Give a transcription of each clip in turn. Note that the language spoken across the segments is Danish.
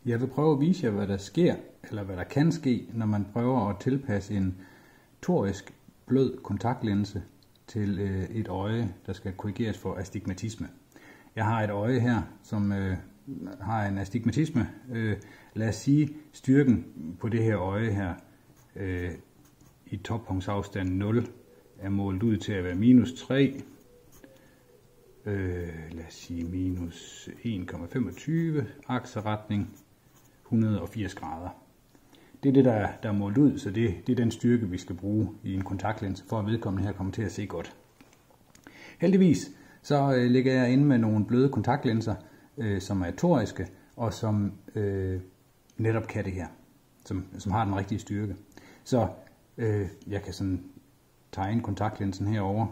Jeg vil prøve at vise jer, hvad der sker, eller hvad der kan ske, når man prøver at tilpasse en torisk blød kontaktlinse til et øje, der skal korrigeres for astigmatisme. Jeg har et øje her, som har en astigmatisme. Lad os sige, styrken på det her øje her i toppunktsafstand 0 er målt ud til at være minus 3. Lad os sige minus 1,25, akseretning 180 grader. Det er det, der er målt ud, så det er den styrke, vi skal bruge i en kontaktlinse, for at vedkommende her kommer til at se godt. Heldigvis så ligger jeg inde med nogle bløde kontaktlinser, som er toriske, og som netop kan det her, som har den rigtige styrke. Så jeg kan sådan tegne kontaktlinsen herover.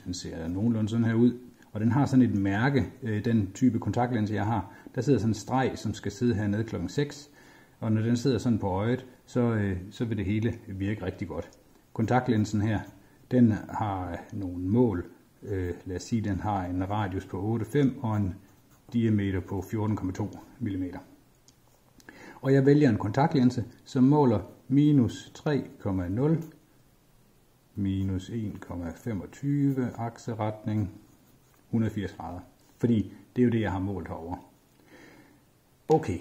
Den ser nogenlunde sådan her ud, og den har sådan et mærke, den type kontaktlinse jeg har. Der sidder sådan en streg, som skal sidde hernede klokken 6, og når den sidder sådan på øjet, så vil det hele virke rigtig godt. Kontaktlinsen her, den har nogle mål. Lad os sige, den har en radius på 8,5 og en diameter på 14,2 mm. Og jeg vælger en kontaktlinse, som måler minus 3,0, minus 1,25, akseretning 180 grader. Fordi det er jo det, jeg har målt herovre. Okay,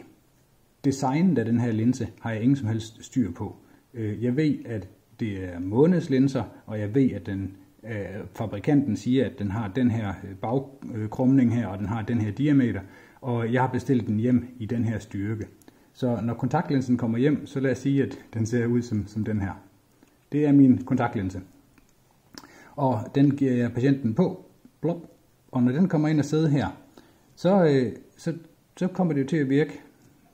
designet af den her linse har jeg ingen som helst styr på. Jeg ved, at det er månedslinser, og jeg ved, at fabrikanten siger, at den har den her bagkrumning her, og den har den her diameter, og jeg har bestilt den hjem i den her styrke. Så når kontaktlinsen kommer hjem, så lad os sige, at den ser ud som den her. Det er min kontaktlinse. Og den giver jeg patienten på, blop, og når den kommer ind og sidder her, så kommer det jo til at virke,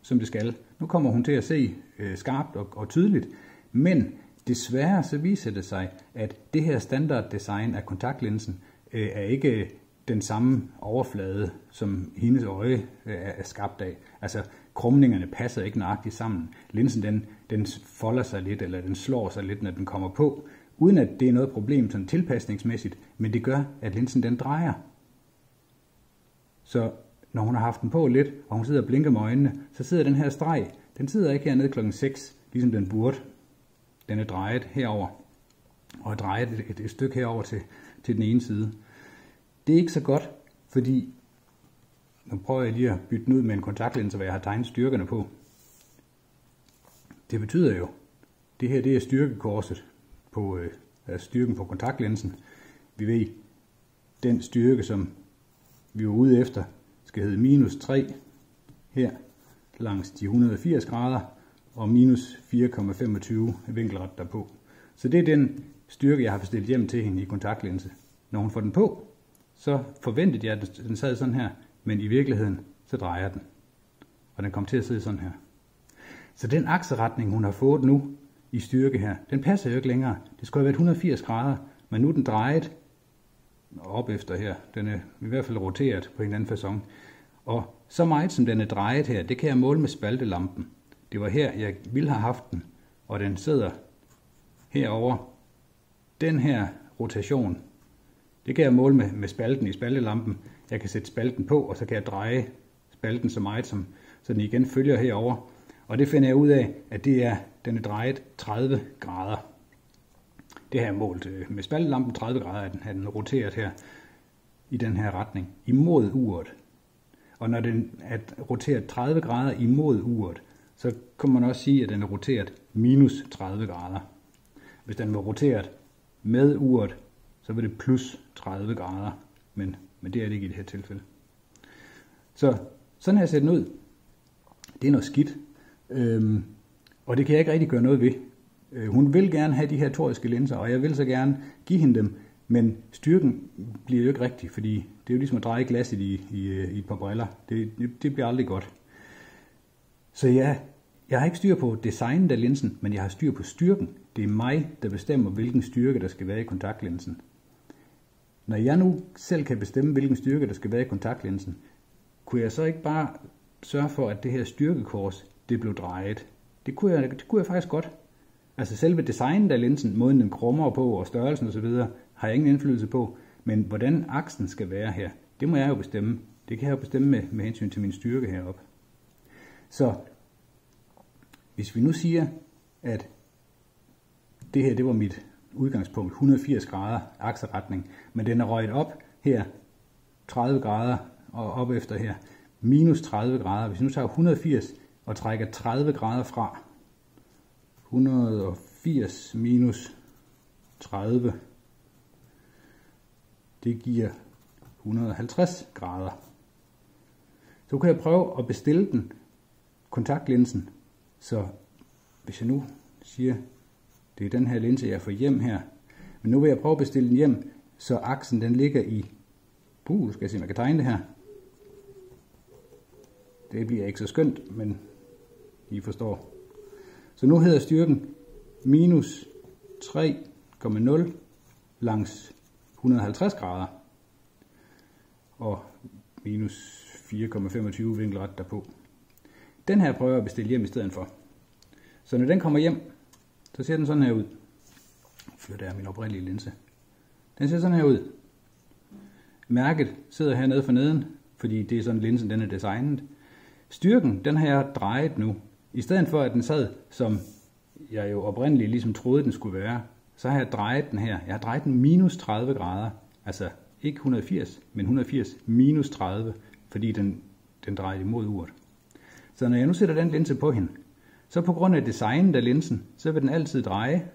som det skal. Nu kommer hun til at se skarpt og tydeligt, men desværre så viser det sig, at det her standarddesign af kontaktlinsen er ikke den samme overflade, som hendes øje er skabt af. Altså krumningerne passer ikke nøjagtigt sammen. Linsen den folder sig lidt, eller den slår sig lidt, når den kommer på, uden at det er noget problem sådan tilpasningsmæssigt, men det gør, at linsen den drejer. Så når hun har haft den på lidt, og hun sidder og blinker med øjnene, så sidder den her streg, den sidder ikke hernede klokken 6, ligesom den burde. Den er drejet herover og er drejet et stykke herover til den ene side. Det er ikke så godt, fordi nu prøver jeg lige at bytte den ud med en kontaktlinse, hvor jeg har tegnet styrkerne på. Det betyder jo, det her det er styrkekorset på styrken på kontaktlinsen. Vi ved, den styrke, som vi var ude efter, skal hedde minus 3 her langs de 180 grader, og minus 4,25 vinkelret derpå. Så det er den styrke, jeg har bestilt hjem til hende i kontaktlinse. Når hun får den på, så forventede jeg, at den sad sådan her, men i virkeligheden, så drejer den. Og den kommer til at sidde sådan her. Så den akseretning, hun har fået nu i styrke her, den passer jo ikke længere. Det skulle have været 180 grader, men nu er den drejet op efter her. Den er i hvert fald roteret på en anden facon. Og så meget som den er drejet her, det kan jeg måle med spaltelampen. Det var her, jeg ville have haft den, og den sidder herover. Den her rotation, det kan jeg måle med spalten i spaltelampen. Jeg kan sætte spalten på, og så kan jeg dreje spalten så meget, så den igen følger herover. Og det finder jeg ud af, at den er drejet 30 grader. Det har jeg målt med spaltelampen 30 grader, at den roteret her i den her retning, imod uret. Og når den er roteret 30 grader imod uret, så kan man også sige, at den er roteret minus 30 grader. Hvis den var roteret med uret, så vil det plus 30 grader, men det er det ikke i det her tilfælde. Så sådan her ser den ud. Det er noget skidt, og det kan jeg ikke rigtig gøre noget ved. Hun vil gerne have de her toriske linser, og jeg vil så gerne give hende dem, men styrken bliver jo ikke rigtig, fordi det er jo ligesom at dreje glasset i et par briller. Det bliver aldrig godt. Så ja, jeg har ikke styr på designet af linsen, men jeg har styr på styrken. Det er mig, der bestemmer, hvilken styrke der skal være i kontaktlinsen. Når jeg nu selv kan bestemme, hvilken styrke der skal være i kontaktlinsen, kunne jeg så ikke bare sørge for, at det her styrkekors, det blev drejet? Det kunne jeg faktisk godt. Altså selve designet af linsen, måden den krummer på og størrelsen osv., har jeg ingen indflydelse på. Men hvordan aksen skal være her, det må jeg jo bestemme. Det kan jeg jo bestemme med hensyn til min styrke heroppe. Så hvis vi nu siger, at det her det var mit udgangspunkt, 180 grader akseretning, men den er røget op her 30 grader og op efter her minus 30 grader. Hvis vi nu tager 180 og trækker 30 grader fra, 180 minus 30, det giver 150 grader. Så kan jeg prøve at bestille den kontaktlinsen. Så hvis jeg nu siger, det er den her linse, jeg får hjem her, men nu vil jeg prøve at bestille den hjem, så aksen den ligger i, skal jeg se, om jeg kan tegne det her. Det bliver ikke så skønt, men I forstår. Så nu hedder styrken minus 3,0 langs 150 grader og minus 4,25 vinkelret derpå. Den her prøver jeg at bestille hjem i stedet for. Så når den kommer hjem, så ser den sådan her ud. Flytter jeg min oprindelige linse. Den ser sådan her ud. Mærket sidder hernede for neden, fordi det er sådan linsen den er designet. Styrken, den har jeg drejet nu. I stedet for at den sad, som jeg jo oprindeligt ligesom troede den skulle være, så har jeg drejet den her. Jeg har drejet den minus 30 grader. Altså ikke 180, men 180 minus 30, fordi den drejer imod uret. Så når jeg nu sætter den linse på hende, så på grund af designet af linsen, så vil den altid dreje,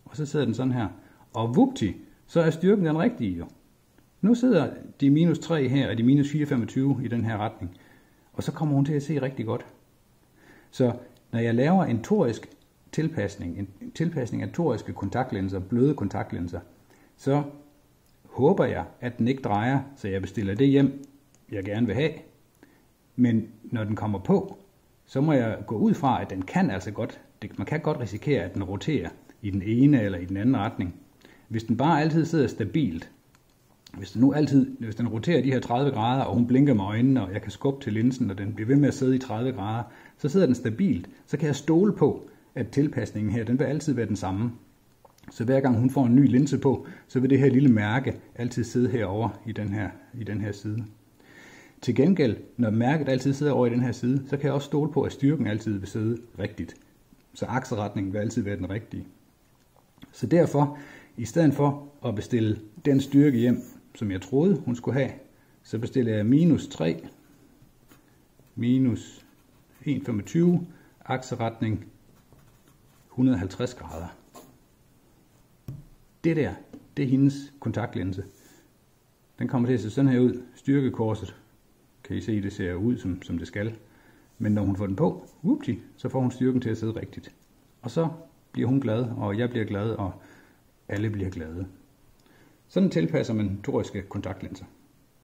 og så sidder den sådan her. Og vupti, så er styrken den rigtige jo. Nu sidder de minus 3 her, og de minus 4,25 i den her retning. Og så kommer hun til at se rigtig godt. Så når jeg laver en torisk tilpasning, en tilpasning af toriske kontaktlinser, bløde kontaktlinser, så håber jeg, at den ikke drejer, så jeg bestiller det hjem, jeg gerne vil have. Men når den kommer på, så må jeg gå ud fra, at den kan altså godt, man kan godt risikere, at den roterer i den ene eller i den anden retning. Hvis den bare altid sidder stabilt, hvis den roterer de her 30 grader, og hun blinker med øjnene, og jeg kan skubbe til linsen, og den bliver ved med at sidde i 30 grader, så sidder den stabilt. Så kan jeg stole på, at tilpasningen her, den vil altid være den samme. Så hver gang hun får en ny linse på, så vil det her lille mærke altid sidde herovre i den her side. Til gengæld, når mærket altid sidder over i den her side, så kan jeg også stole på, at styrken altid vil sidde rigtigt. Så akseretningen vil altid være den rigtige. Så derfor, i stedet for at bestille den styrke hjem, som jeg troede, hun skulle have, så bestiller jeg minus 3, minus 1,25, akseretning 150 grader. Det der, det er hendes kontaktlinse. Den kommer til at se sådan her ud. Styrkekorset, kan I se, det ser ud, som det skal. Men når hun får den på, så får hun styrken til at sidde rigtigt. Og så bliver hun glad, og jeg bliver glad, og alle bliver glade. Sådan tilpasser man toriske kontaktlinser.